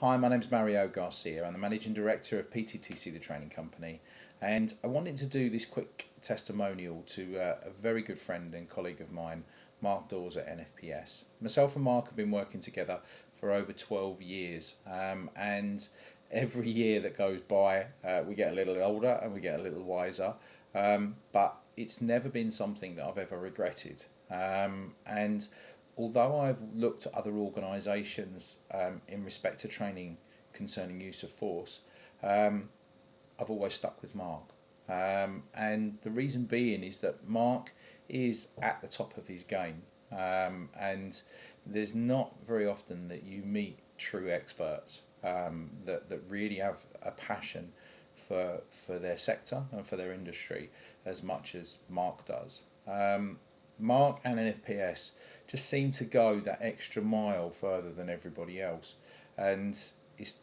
Hi, my name's Mario Garcia. I'm the Managing Director of PTTC, the training company, and I wanted to do this quick testimonial to a very good friend and colleague of mine, Mark Dawes at NFPS. Myself and Mark have been working together for over 12 years, and every year that goes by, we get a little older and we get a little wiser, but it's never been something that I've ever regretted. And although I've looked at other organisations in respect to training concerning use of force, I've always stuck with Mark. And the reason being is that Mark is at the top of his game. And there's not very often that you meet true experts that really have a passion for their sector and for their industry as much as Mark does. Mark and NFPS just seem to go that extra mile further than everybody else, and it's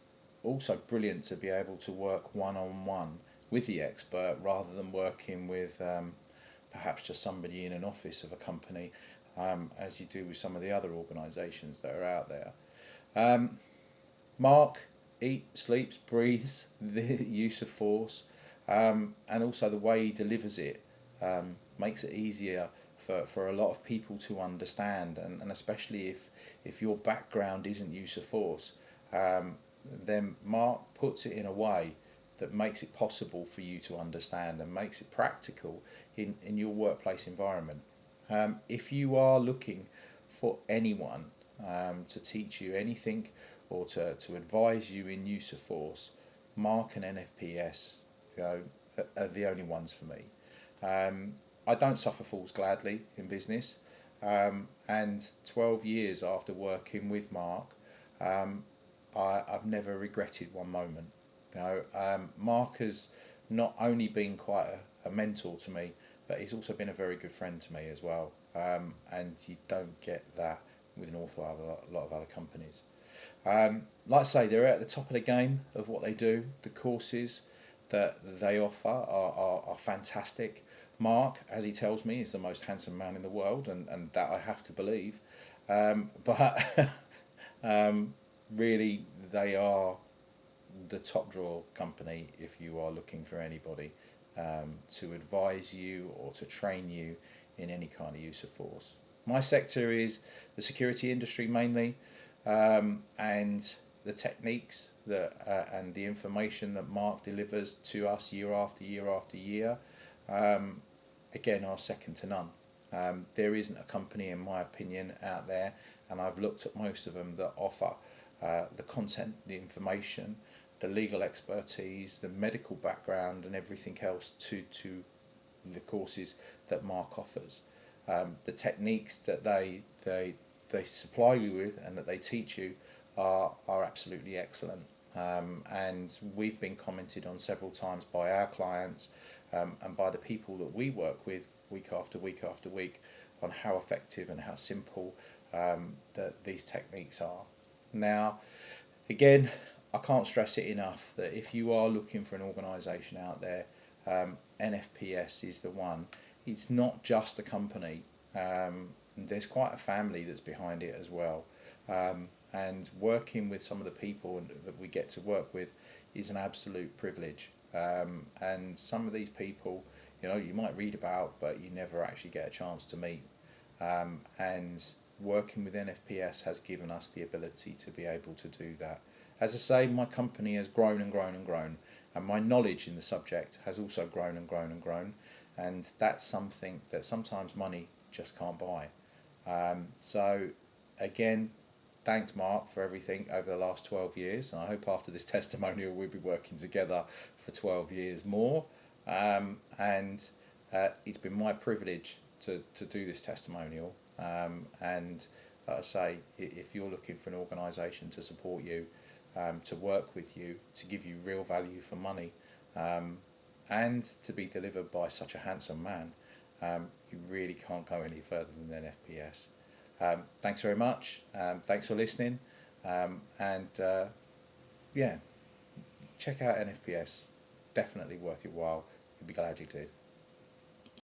also brilliant to be able to work one-on-one with the expert rather than working with perhaps just somebody in an office of a company, as you do with some of the other organisations that are out there. Mark eats, sleeps, breathes the use of force, and also the way he delivers it makes it easier for a lot of people to understand, and especially if your background isn't use of force, then Mark puts it in a way that makes it possible for you to understand and makes it practical in your workplace environment. If you are looking for anyone to teach you anything or to advise you in use of force, Mark and NFPS are the only ones for me. I don't suffer fools gladly in business, and 12 years after working with Mark, I've never regretted one moment. Mark has not only been quite a mentor to me, but he's also been a very good friend to me as well, and you don't get that with an awful lot of other companies. Like I say, they're at the top of the game of what they do. The courses that they offer are fantastic. Mark, as he tells me, is the most handsome man in the world, and that I have to believe. But really, they are the top drawer company if you are looking for anybody to advise you or to train you in any kind of use of force. My sector is the security industry mainly, and the techniques that and the information that Mark delivers to us year after year after year, again, are second to none. There isn't a company, in my opinion, out there, and I've looked at most of them, that offer the content, the information, the legal expertise, the medical background, and everything else to the courses that Mark offers. The techniques that they supply you with and that they teach you are absolutely excellent. And we've been commented on several times by our clients and by the people that we work with week after week after week on how effective and how simple that these techniques are. Now, again, I can't stress it enough that if you are looking for an organisation out there, NFPS is the one. It's not just a company. There's quite a family that's behind it as well. And working with some of the people that we get to work with is an absolute privilege. And some of these people, you might read about, but you never actually get a chance to meet. And working with NFPS has given us the ability to be able to do that. As I say, my company has grown and grown and grown, and my knowledge in the subject has also grown and grown and grown. And that's something that sometimes money just can't buy. So again, thanks Mark for everything over the last 12 years, and I hope after this testimonial we'll be working together for 12 years more. And it's been my privilege to do this testimonial, and like I say, if you're looking for an organisation to support you, to work with you, to give you real value for money, and to be delivered by such a handsome man, you really can't go any further than FPS. Thanks very much. Thanks for listening. And yeah, check out NFPS. Definitely worth your while. You'll be glad you did.